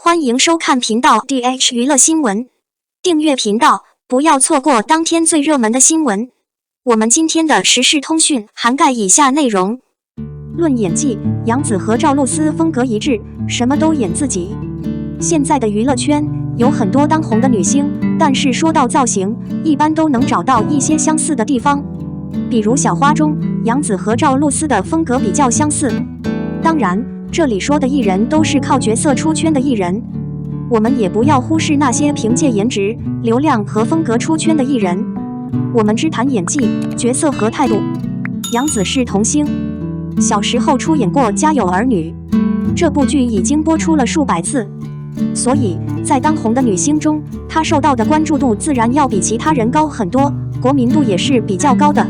欢迎收看频道 DH 娱乐新闻，订阅频道，不要错过当天最热门的新闻。我们今天的时事通讯涵盖以下内容：论演技，杨紫和赵露思风格一致，什么都演自己。现在的娱乐圈有很多当红的女星，但是说到造型，一般都能找到一些相似的地方。比如小花中，杨紫和赵露思的风格比较相似。当然，这里说的艺人都是靠角色出圈的艺人，我们也不要忽视那些凭借颜值、流量和风格出圈的艺人。我们只谈演技、角色和态度。杨紫是童星，小时候出演过《家有儿女》，这部剧已经播出了数百次，所以在当红的女星中，她受到的关注度自然要比其他人高很多，国民度也是比较高的。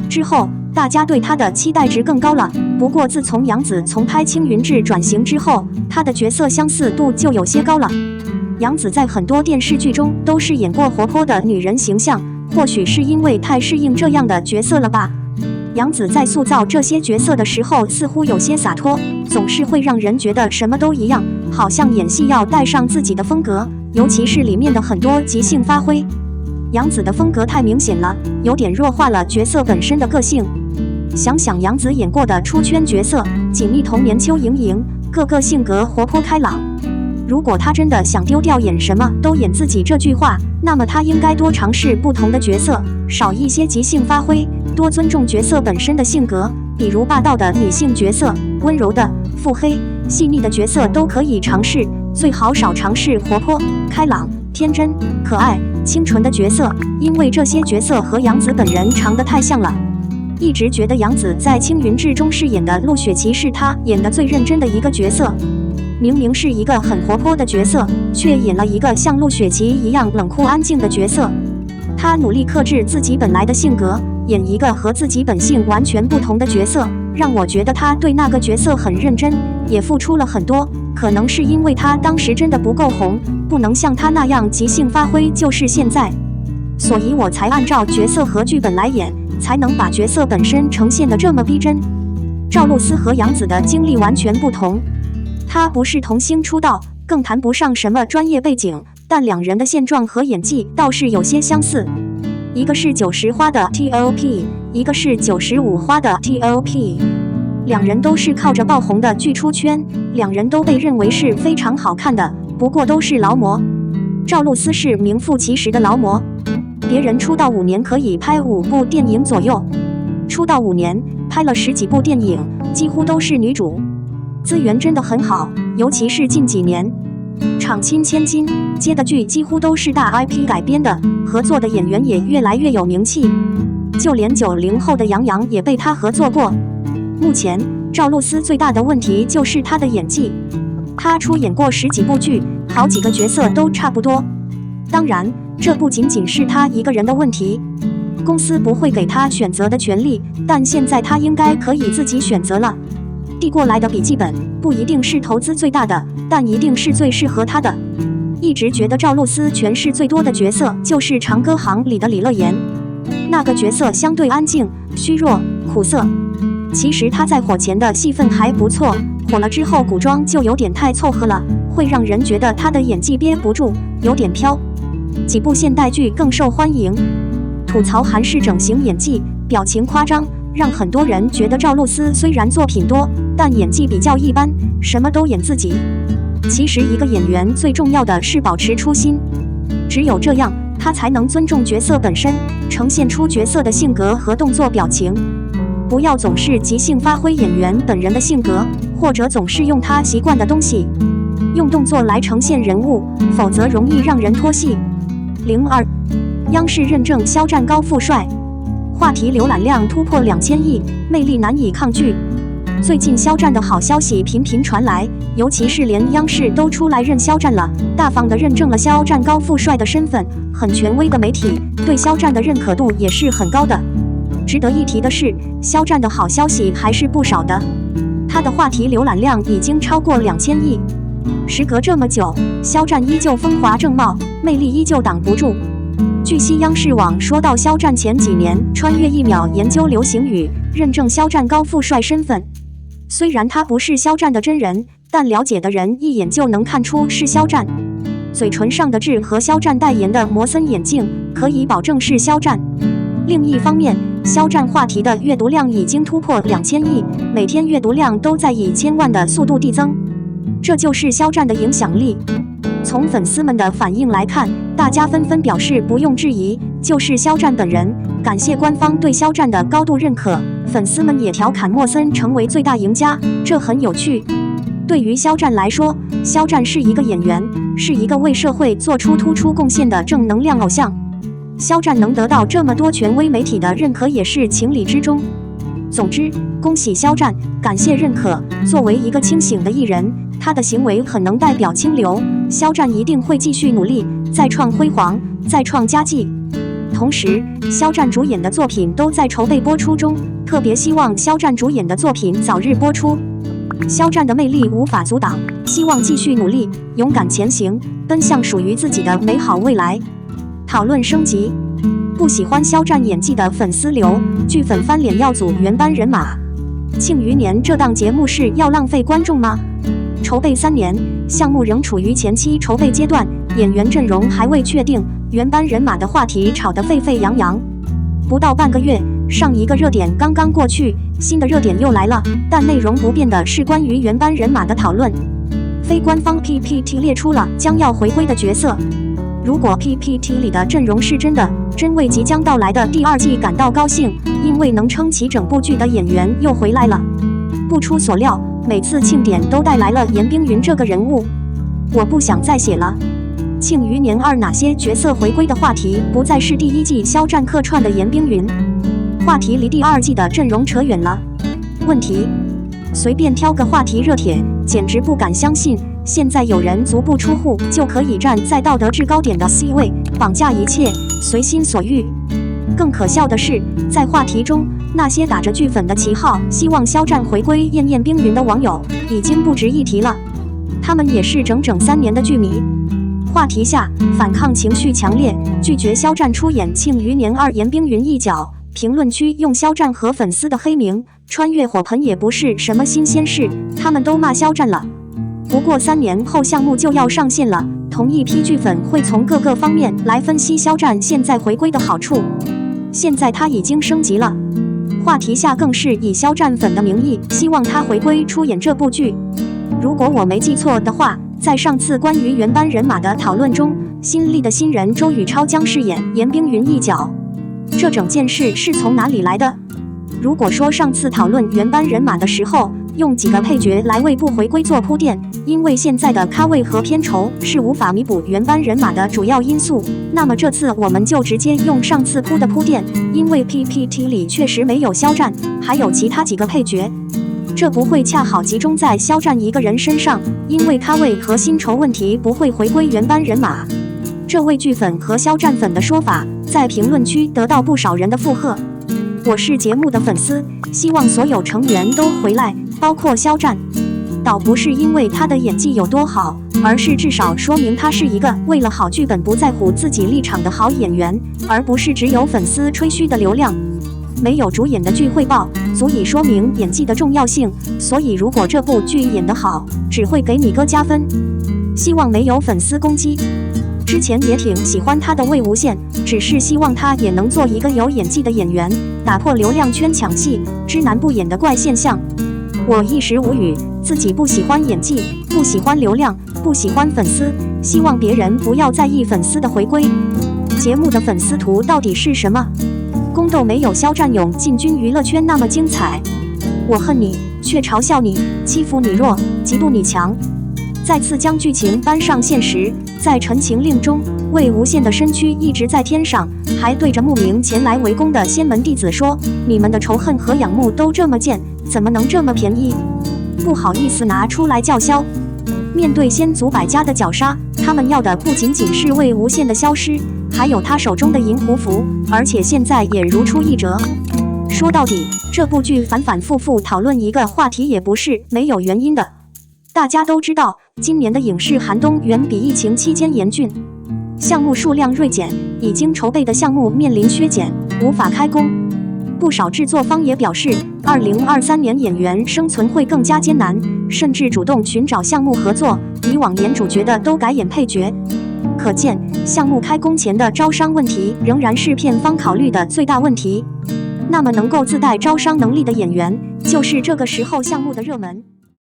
之后，大家对她的期待值更高了。不过自从杨紫从拍《青云志》转型之后，她的角色相似度就有些高了。杨紫在很多电视剧中都饰演过活泼的女人形象，或许是因为太适应这样的角色了吧。杨紫在塑造这些角色的时候似乎有些洒脱，总是会让人觉得什么都一样，好像演戏要带上自己的风格，尤其是里面的很多即兴发挥。杨紫的风格太明显了，有点弱化了角色本身的个性。想想杨紫演过的出圈角色《锦觅童年》邱莹莹，个个性格活泼开朗。如果她真的想丢掉演什么都演自己这句话，那么她应该多尝试不同的角色，少一些即兴发挥，多尊重角色本身的性格，比如霸道的女性角色、温柔的、腹黑、细腻的角色都可以尝试，最好少尝试活泼、开朗、天真、可爱、清纯的角色，因为这些角色和杨紫本人长得太像了。一直觉得杨紫在《青云志》中饰演的陆雪琪是她演得最认真的一个角色，明明是一个很活泼的角色，却演了一个像陆雪琪一样冷酷安静的角色。她努力克制自己本来的性格，演一个和自己本性完全不同的角色，让我觉得她对那个角色很认真，也付出了很多。可能是因为她当时真的不够红，不能像她那样即兴发挥，就是现在，所以我才按照角色和剧本来演，才能把角色本身呈现得这么逼真。赵露思和杨紫的经历完全不同，她不是童星出道，更谈不上什么专业背景，但两人的现状和演技倒是有些相似。一个是90花的 TOP， 一个是95花的 TOP， 两人都是靠着爆红的剧出圈，两人都被认为是非常好看的，不过都是劳模。赵露思是名副其实的劳模，别人出道5年可以拍5部电影左右，出道5年拍了10几部电影，几乎都是女主，资源真的很好，尤其是近几年，厂亲千金，接的剧几乎都是大 IP 改编的，合作的演员也越来越有名气，就连90后的杨洋也被她合作过。目前赵露思最大的问题就是她的演技，她出演过10几部剧，好几个角色都差不多。当然，这不仅仅是她一个人的问题，公司不会给她选择的权利，但现在她应该可以自己选择了。递过来的笔记本不一定是投资最大的，但一定是最适合她的。一直觉得赵露思诠释最多的角色就是《长歌行》里的李乐言，那个角色相对安静、虚弱、苦涩。其实她在火前的戏份还不错，火了之后古装就有点太凑合了，会让人觉得她的演技憋不住，有点飘。几部现代剧更受欢迎，吐槽韩式整形演技，表情夸张，让很多人觉得赵露思虽然作品多，但演技比较一般，什么都演自己。其实一个演员最重要的是保持初心，只有这样，他才能尊重角色本身，呈现出角色的性格和动作表情。不要总是即兴发挥演员本人的性格，或者总是用他习惯的东西，用动作来呈现人物，否则容易让人脱戏。02央视认证肖战高富帅，话题浏览量突破2000亿，魅力难以抗拒。最近肖战的好消息频频传来，尤其是连央视都出来认肖战了，大方地认证了肖战高富帅的身份，很权威的媒体对肖战的认可度也是很高的。值得一提的是，肖战的好消息还是不少的，他的话题浏览量已经超过2000亿。时隔这么久，肖战依旧风华正茂，魅力依旧挡不住。据悉，央视网说到肖战前几年穿越1秒研究流行语，认证肖战高富帅身份。虽然他不是肖战的真人，泛了解的人一眼就能看出是肖战。嘴唇上的痣和肖战代言的摩森眼镜可以保证是肖战。另一方面，肖战话题的阅读量已经突破2000亿，每天阅读量都在以千万的速度递增，这就是肖战的影响力。从粉丝们的反应来看，大家纷纷表示不用质疑，就是肖战本人，感谢官方对肖战的高度认可。粉丝们也调侃莫森成为最大赢家，这很有趣。对于肖战来说，肖战是一个演员，是一个为社会做出突出贡献的正能量偶像。肖战能得到这么多权威媒体的认可也是情理之中。总之，恭喜肖战，感谢认可。作为一个清醒的艺人，他的行为很能代表清流。肖战一定会继续努力，再创辉煌，再创佳绩。同时，肖战主演的作品都在筹备播出中，特别希望肖战主演的作品早日播出。肖战的魅力无法阻挡，希望继续努力，勇敢前行，奔向属于自己的美好未来。讨论升级，不喜欢肖战演技的粉丝流，剧粉翻脸要组原班人马。庆余年这档节目是要浪费观众吗？筹备3年，项目仍处于前期筹备阶段，演员阵容还未确定，原班人马的话题炒得沸沸扬扬。不到半个月，上一个热点刚刚过去，新的热点又来了，但内容不变的是关于原班人马的讨论。非官方 PPT 列出了将要回归的角色。如果 PPT 里的阵容是真的，真为即将到来的第2季感到高兴，因为能撑起整部剧的演员又回来了。不出所料，每次庆典都带来了严冰云这个人物。我不想再写了。庆余年2哪些角色回归的话题不再是第1季肖战客串的严冰云，话题离第2季的阵容扯远了。问题：随便挑个话题热帖，简直不敢相信，现在有人足不出户就可以站在道德制高点的 C 位，绑架一切，随心所欲。更可笑的是，在话题中，那些打着剧粉的旗号希望肖战回归燕冰云的网友已经不值一提了，他们也是整整3年的剧迷。话题下，反抗情绪强烈，拒绝肖战出演《庆余年2》严冰云一角。评论区用肖战和粉丝的黑名穿越火盆也不是什么新鲜事，他们都骂肖战了。不过3年后项目就要上线了，同一批剧粉会从各个方面来分析肖战现在回归的好处。现在他已经升级了，话题下更是以肖战粉的名义希望他回归出演这部剧。如果我没记错的话，在上次关于原班人马的讨论中，新立的新人周雨超将饰演严冰云一角。这整件事是从哪里来的？如果说上次讨论原班人马的时候，用几个配角来为不回归做铺垫，因为现在的咖位和片酬是无法弥补原班人马的主要因素，那么这次我们就直接用上次铺的铺垫，因为 PPT 里确实没有肖战，还有其他几个配角。这不会恰好集中在肖战一个人身上，因为咖位和薪酬问题不会回归原班人马。这位剧粉和肖战粉的说法在评论区得到不少人的附和。我是节目的粉丝，希望所有成员都回来，包括肖战。倒不是因为他的演技有多好，而是至少说明他是一个为了好剧本不在乎自己立场的好演员，而不是只有粉丝吹嘘的流量。没有主演的剧汇报，足以说明演技的重要性，所以如果这部剧演得好，只会给你哥加分。希望没有粉丝攻击。之前也挺喜欢他的魏无羡，只是希望他也能做一个有演技的演员，打破流量圈抢戏、知男不演的怪现象。我一时无语，自己不喜欢演技，不喜欢流量，不喜欢粉丝，希望别人不要在意粉丝的回归。节目的粉丝图到底是什么？宫斗没有肖战勇进军娱乐圈那么精彩。我恨你，却嘲笑你，欺负你弱，嫉妒你强。再次将剧情搬上现实，在《陈情令》中，魏无羡的身躯一直在天上，还对着慕名前来围攻的仙门弟子说：“你们的仇恨和仰慕都这么贱，怎么能这么便宜？不好意思拿出来叫嚣。”面对仙族百家的绞杀，他们要的不仅仅是魏无羡的消失，还有他手中的银狐符，而且现在也如出一辙。说到底，这部剧反反复复讨论一个话题也不是没有原因的。大家都知道，今年的影视寒冬远比疫情期间严峻，项目数量锐减，已经筹备的项目面临削减，无法开工。不少制作方也表示，2023年演员生存会更加艰难，甚至主动寻找项目合作，以往演主角的都改演配角。可见，项目开工前的招商问题仍然是片方考虑的最大问题。那么，能够自带招商能力的演员，就是这个时候项目的热门。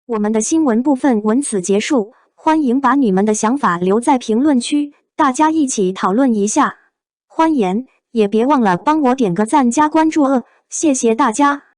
我们的新闻部分文此结束，欢迎把你们的想法留在评论区，大家一起讨论一下。欢迎，也别忘了帮我点个赞加关注谢谢大家。